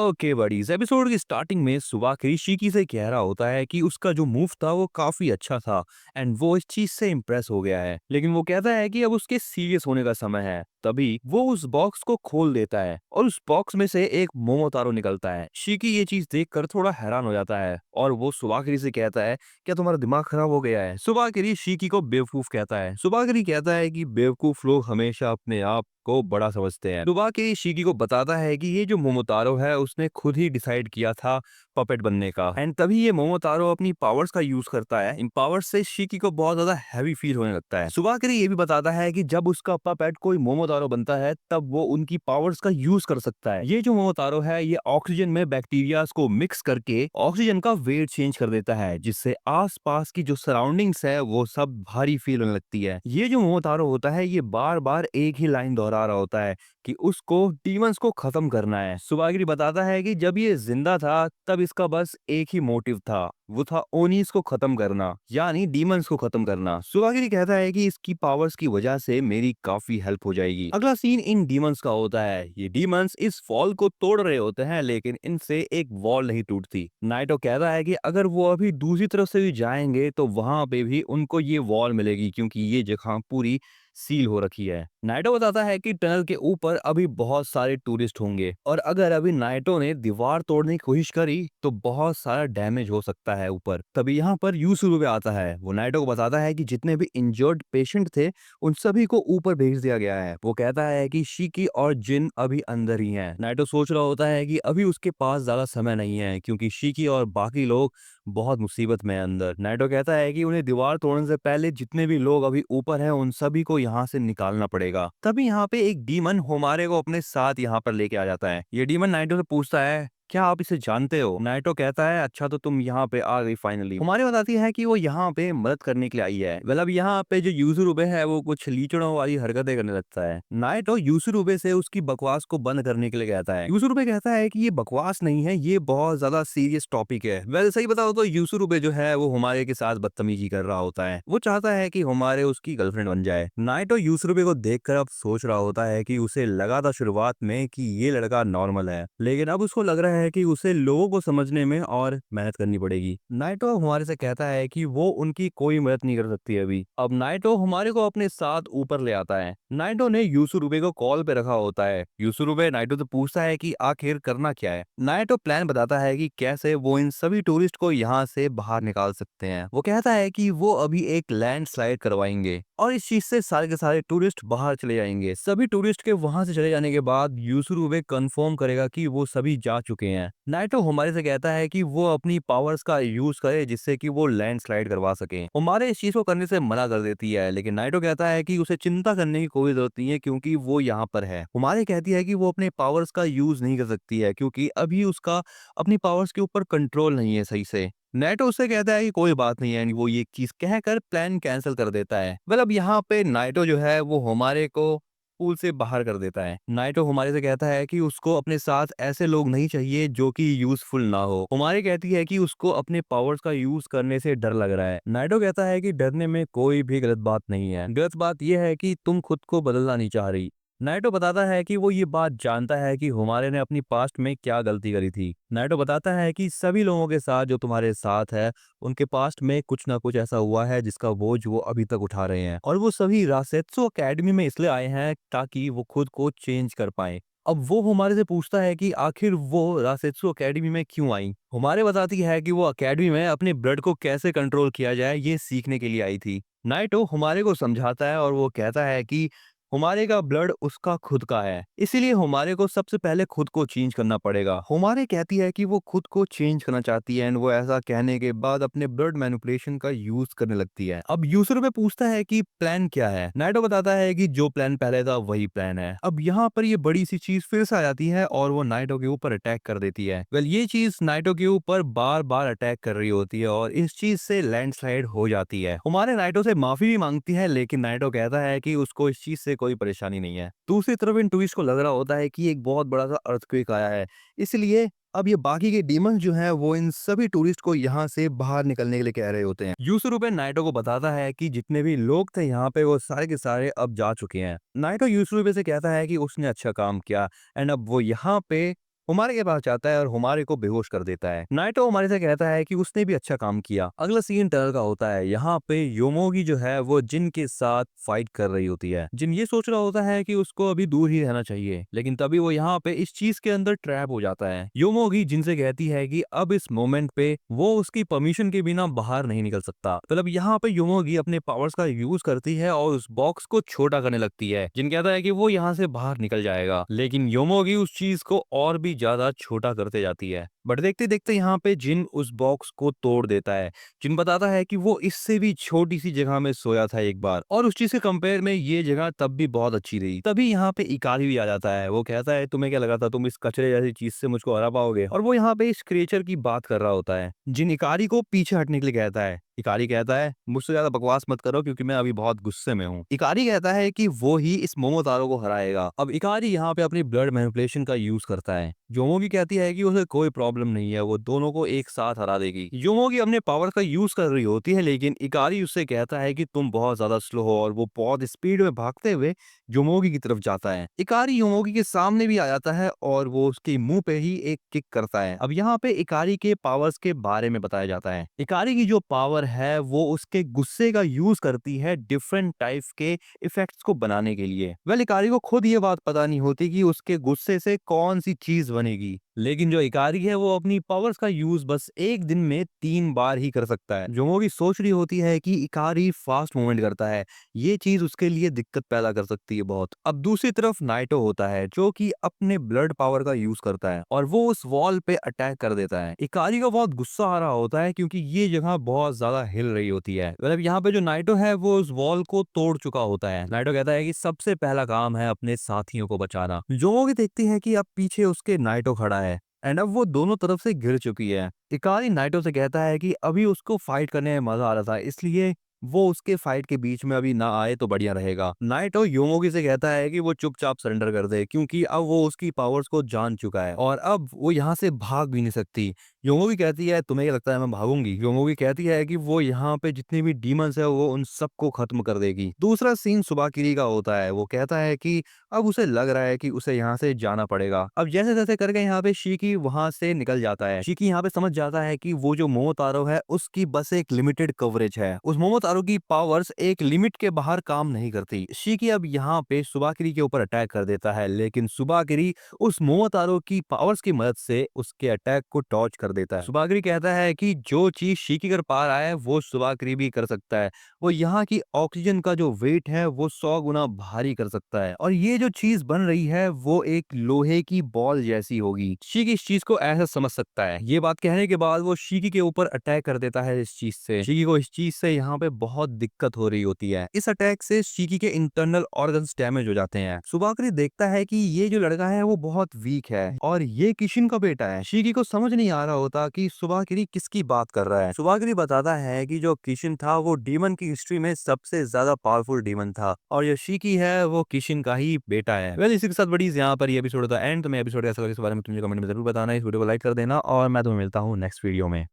Okay buddies, episode की starting में सुबाकी शिकी से कह रहा होता है कि उसका जो मूव था वो काफी अच्छा था एंड वो इस चीज से इम्प्रेस हो गया है। लेकिन वो कहता है कि अब उसके सीरियस होने का समय है। तभी वो उस बॉक्स को खोल देता है और उस बॉक्स में से एक मोमोतारो निकलता है। शिकी ये चीज देखकर थोड़ा हैरान हो जाता है और वो सुबाकी से कहता है, क्या तुम्हारा दिमाग खराब हो गया है? सुबाकी शिकी को बेवकूफ कहता है। सुबाकी कहता है कि बेवकूफ लोग हमेशा अपने आप को बड़ा समझते हैं। सुबाकी शिकी को बताता है कि ये जो मोमोतारो है उसने खुद ही डिसाइड किया था पपेट बनने का एंड तभी ये मोमोतारो अपनी पावर्स का यूज करता है। इन पावर्स से शिकी को बहुत ज्यादा हैवी फील होने लगता है। सुबाकी ये भी बताता है कि जब उसका पपेट कोई मोमोतारो बनता है तब वो उनकी पावर्स का यूज कर सकता है। ये जो मोमोतारो है ये ऑक्सीजन में बैक्टीरियाज को मिक्स करके ऑक्सीजन का वेट चेंज कर देता है, जिससे आसपास की जो सराउंडिंग्स है वो सब भारी फील होने लगती है। ये जो मोमोतारो होता है ये बार बार एक ही लाइन दोहरा रहा होता है कि उसको डीमंस को खत्म करना है। सुबागिरी बताता है कि जब ये जिंदा था तब इसका बस एक ही मोटिव था, वो था ओनीस को खत्म करना, यानी डीमंस को खत्म करना। सुबागिरी कहता है कि इसकी पावर्स की वजह से मेरी काफी हेल्प हो जाएगी। अगला सीन इन डीमंस का होता है। ये डीमंस इस वॉल को तोड़ रहे होते हैं लेकिन इनसे एक वॉल नहीं टूटती। नाइटो कहता है कि अगर वो अभी दूसरी तरफ से भी जाएंगे तो वहां पे भी उनको ये वॉल मिलेगी क्योंकि ये जगह पूरी सील हो रखी है। नाइटो बताता है कि टनल के ऊपर अभी बहुत सारे टूरिस्ट होंगे और अगर अभी नाइटो ने दीवार तोड़ने की कोशिश करी तो बहुत सारा डैमेज हो सकता है ऊपर। तभी यहाँ पर यूसुरुबे आता है। वो नाइटो को बताता है कि जितने भी इंजर्ड पेशेंट थे उन सभी को ऊपर भेज दिया गया है। वो कहता है कि शिकी और जिन अभी अंदर ही हैं। नाइटो सोच रहा होता है कि अभी उसके पास ज्यादा समय नहीं है क्योंकि शिकी और बाकी लोग बहुत मुसीबत में है अंदर। नाइटो कहता है कि उन्हें दीवार तोड़ने से पहले जितने भी लोग अभी ऊपर हैं उन सभी को यहाँ से निकालना पड़ेगा। तभी यहाँ पे एक डीमन होमारे को अपने साथ यहाँ पर लेके आ जाता है। ये डीमन नाइटो से पूछता है, क्या आप इसे जानते हो? नाइटो कहता है, अच्छा तो तुम यहाँ पे आ गई फाइनली। हमारे बताती है कि वो यहाँ पे मदद करने के लिए आई है। मतलब यहाँ पे जो यूसुरुबे है वो कुछ लीचड़ों वाली हरकतें करने लगता है। नाइटो यूसुरुबे से उसकी बकवास को बंद करने के लिए कहता है। यूसुरुबे कहता है कि ये बकवास नहीं है, ये बहुत ज्यादा सीरियस टॉपिक है। वैसे सही बताओ तो यूसुरुबे जो है वो हमारे के साथ बदतमीजी कर रहा होता है। वो चाहता है कि हमारे उसकी गर्लफ्रेंड बन जाए। नाइटो यूसुरुबे को देखकर अब सोच रहा होता है कि उसे लगा था शुरुआत में कि ये लड़का नॉर्मल है, लेकिन अब उसको लग रहा है कि उसे लोगों को समझने में और मेहनत करनी पड़ेगी। नाइटो हमारे से कहता है कि वो उनकी कोई मदद नहीं कर सकती अभी। अब नाइटो हमारे को अपने साथ ऊपर ले आता है। नाइटो ने यूसुरुबे को कॉल पे रखा होता है। यूसुरुबे नाइटो से पूछता है कि आखिर करना क्या है। नाइटो प्लान बताता है कि कैसे वो इन सभी टूरिस्ट को यहाँ से बाहर निकाल सकते हैं। वो कहता है कि वो अभी एक लैंडस्लाइड करवाएंगे और इस चीज से सारे के सारे टूरिस्ट बाहर चले जाएंगे। सभी टूरिस्ट के वहां से चले जाने के बाद यूसुरुबे कंफर्म करेगा कि वो सभी जा चुके हैं। नाइटो हमारे से कहता है कि वो अपनी पावर्स का यूज करे जिससे कि वो लैंडस्लाइड करवा सके। हमारे इस चीज को करने से मना कर देती है, लेकिन नाइटो कहता है कि उसे चिंता करने की कोई जरूरत नहीं है क्योंकि वो यहाँ पर है। हमारे कहती है कि वो अपने पावर्स का यूज नहीं कर सकती है क्योंकि अभी उसका अपनी पावर्स के ऊपर कंट्रोल नहीं है सही से। नेटो उससे कहता है कि कोई बात नहीं है, वो ये चीज कहकर प्लान कैंसिल कर देता है। मतलब यहाँ पे नाइटो जो है वो हमारे को पूल से बाहर कर देता है। नाइटो हमारे से कहता है कि उसको अपने साथ ऐसे लोग नहीं चाहिए जो कि यूजफुल ना हो। हमारे कहती है कि उसको अपने पावर्स का यूज करने से डर लग रहा है। नाइटो कहता है कि डरने में कोई भी गलत बात नहीं है, गलत बात यह है कि तुम खुद को बदलना नहीं चाह रही। नाइटो बताता है कि वो ये बात जानता है कि हमारे ने अपनी पास्ट में क्या गलती करी थी। नाइटो बताता है कि सभी लोगों के साथ जो तुम्हारे साथ है उनके पास्ट में कुछ ना कुछ ऐसा हुआ है जिसका बोझ वो अभी तक उठा रहे हैं और वो सभी रासेत्सु एकेडमी में इसलिए आए हैं ताकि वो खुद को चेंज कर पाए। अब वो हमारे से पूछता है कि आखिर वो रासेत्सु एकेडमी में क्यों आई। हमारे बताती है कि वो एकेडमी में अपने ब्लड को कैसे कंट्रोल किया जाए ये सीखने के लिए आई थी। नाइटो हमारे को समझाता है और वो कहता है कि हमारे का ब्लड उसका खुद का है, इसीलिए हमारे को सबसे पहले खुद को चेंज करना पड़ेगा। हमारे कहती है कि वो खुद को चेंज करना चाहती है एंड वो ऐसा कहने के बाद अपने ब्लड मैनिपुलेशन का यूज करने लगती है। अब यूसर पे पूछता है कि प्लान क्या है। नाइटो बताता है कि जो प्लान पहले था वही प्लान है। अब यहाँ पर ये बड़ी सी चीज फिर से आ जाती है और वो नाइटो के ऊपर अटैक कर देती है। वेल ये चीज नाइटो के ऊपर बार बार अटैक कर रही होती है और इस चीज से लैंडस्लाइड हो जाती है। हमारे नाइटो से माफी भी मांगती है लेकिन नाइटो कहता है कि उसको इस चीज से कोई परेशानी नहीं है। दूसरी तरफ इन टूरिस्ट को लग रहा होता है कि एक बहुत बड़ा सा अर्थक्वेक आया है, इसलिए अब ये बाकी के डीमंस जो हैं वो इन सभी टूरिस्ट को यहाँ से बाहर निकलने के लिए कह रहे होते हैं। यूसुरुबे नाइटो को बताता है कि जितने भी लोग थे यहाँ पे वो सारे के सारे अब जा चुके हैं। नाइटो यूसुरुबे से कहता है कि उसने अच्छा काम किया एंड अब वो यहाँ पे हमारे के पास आता है और हमारे को बेहोश कर देता है। नाइटो हमारे से कहता है कि उसने भी अच्छा काम किया। अगला सीन टनल का होता है। यहाँ पे योमोगी जो है वो जिन के साथ फाइट कर रही होती है। जिन ये सोच रहा होता है कि उसको अभी दूर ही रहना चाहिए, लेकिन तभी वो यहाँ पे इस चीज के अंदर ट्रैप हो जाता है। योमोगी जिन से कहती है कि अब इस मोमेंट पे वो उसकी परमिशन के बिना बाहर नहीं निकल सकता। मतलब यहाँ पे योमोगी अपने पावर्स का यूज करती है और उस बॉक्स को छोटा करने लगती है। जिन कहता है कि वो यहाँ से बाहर निकल जाएगा, लेकिन योमोगी उस चीज को और भी ज्यादा छोटा करते जाती है। बट देखते देखते यहाँ पे जिन उस बॉक्स को तोड़ देता है। जिन बताता है कि वो इससे भी छोटी सी जगह में सोया था एक बार, और उस चीज के कंपेयर में ये जगह तब भी बहुत अच्छी रही। तभी यहाँ पे इकारी भी आ जाता है। वो कहता है तुम्हें क्या लगा था तुम इस कचरे जैसी चीज से मुझको हरा पाओगे, और वो यहाँ पे इस क्रिएचर की बात कर रहा होता है। जिन इकारी को पीछे हटने के लिए कहता है। इकारी कहता है मुझसे ज्यादा बकवास मत करो क्योंकि मैं अभी बहुत गुस्से में हूँ। इकारी कहता है कि वो ही इस मोमोतारो को हराएगा। अब इकारी यहाँ पे अपनी ब्लड मैनिपुलेशन का यूज करता है। योमोगी कहती है कि उसे कोई प्रॉब्लम नहीं है, वो दोनों को एक साथ हरा देगी। योमोगी अपने पावर का यूज कर रही होती है, लेकिन इकारी उससे कहता है कि तुम बहुत ज्यादा स्लो हो, और वो बहुत स्पीड में भागते हुए योमोगी की तरफ जाता है। इकारी योमोगी के सामने भी आ जाता है और वो उसके मुंह पे ही एक किक करता है। अब यहाँ पे इकारी के पावर्स के बारे में बताया जाता है। इकारी की जो पावर है वो उसके गुस्से का यूज करती है डिफरेंट टाइप के इफेक्ट्स को बनाने के लिए। वेल इकारी को खुद ये बात पता नहीं होती कि उसके गुस्से से कौन सी चीज बनेगी, लेकिन जो इकारी है वो अपनी पावर्स का यूज बस एक दिन में 3 बार ही कर सकता है। जोमोगी सोच रही होती है कि इकारी फास्ट मूवमेंट करता है, ये चीज उसके लिए दिक्कत पैदा कर सकती है बहुत। अब दूसरी तरफ नाइटो होता है जो कि अपने ब्लड पावर का यूज करता है और वो उस वॉल पे अटैक कर देता है। इकारी को बहुत गुस्सा आ रहा होता है क्योंकि ये जगह बहुत ज्यादा हिल रही होती है। मतलब यहाँ पे जो नाइटो है वो उस वॉल को तोड़ चुका होता है। नाइटो कहता है कि सबसे पहला काम है अपने साथियों को बचाना। जोमोगी देखती है कि अब पीछे उसके नाइटो खड़ा है एंड अब वो दोनों तरफ से घिर चुकी है। इकारी नाइटो से कहता है कि अभी उसको फाइट करने में मजा आ रहा था, इसलिए वो उसके फाइट के बीच में अभी ना आए तो बढ़िया रहेगा। नाइटो योमोगी से कहता है कि वो चुपचाप सरेंडर कर दे क्योंकि अब वो उसकी पावर्स को जान चुका है और अब वो यहाँ से भाग भी नहीं सकती। योमोगी कहती है तुम्हें क्या लगता है मैं भागूंगी? योमोगी कहती है कि वो यहाँ पे जितने भी डीमंस है वो उन सबको खत्म कर देगी। दूसरा सीन सुबाकिरी का होता है। वो कहता है कि अब उसे लग रहा है कि उसे यहाँ से जाना पड़ेगा। अब जैसे तैसे करके यहाँ पे शीकी वहां से निकल जाता है। शीकी यहाँ पे समझ जाता है कि वो जो मोमोतारो है उसकी बस एक लिमिटेड कवरेज है। उस मोमोतारो की पावर्स एक लिमिट के बाहर काम नहीं करती। शीकी अब यहाँ पे सुबाकिरी के ऊपर अटैक कर देता है, लेकिन सुबाकिरी उस मोमोतारो की पावर्स की मदद से उसके अटैक को डॉज कर देता है। सुबाकिरी कहता है कि जो चीज शीकी कर पा रहा है वो सुबाकिरी भी कर सकता है। वो यहाँ की ऑक्सीजन का जो वेट है वो 100 गुना भारी कर सकता है, और ये जो चीज बन रही है वो एक लोहे की बॉल जैसी होगी। शीकी इस चीज को ऐसा समझ सकता है। ये बात कहने के बाद वो शीकी के ऊपर अटैक कर देता है इस चीज से। शीकी को इस चीज से यहाँ पे बहुत दिक्कत हो रही होती है। इस अटैक से शीकी के इंटरनल ऑर्गन्स डैमेज हो जाते हैं। सुबाकरी देखता है कि ये जो लड़का है वो बहुत वीक है और ये किशिन का बेटा है। शीकी को समझ नहीं आ रहा होता कि सुबाकरी किसकी बात कर रहा है। सुबाकरी बताता है कि जो किशिन था वो डीमन की हिस्ट्री में सबसे ज्यादा पावरफुल डीमन था और जो शीकी है वो किशिन का ही बेटा है। वेल इसी के साथ बड़ी यहाँ पर ये एपिसोड था एंड। तुम्हें एपिसोड कैसा लगा इस बारे में तुम कमेंट में जरूर बताना। इस वीडियो को लाइक कर देना और मैं तुम्हें मिलता हूँ नेक्स्ट वीडियो में।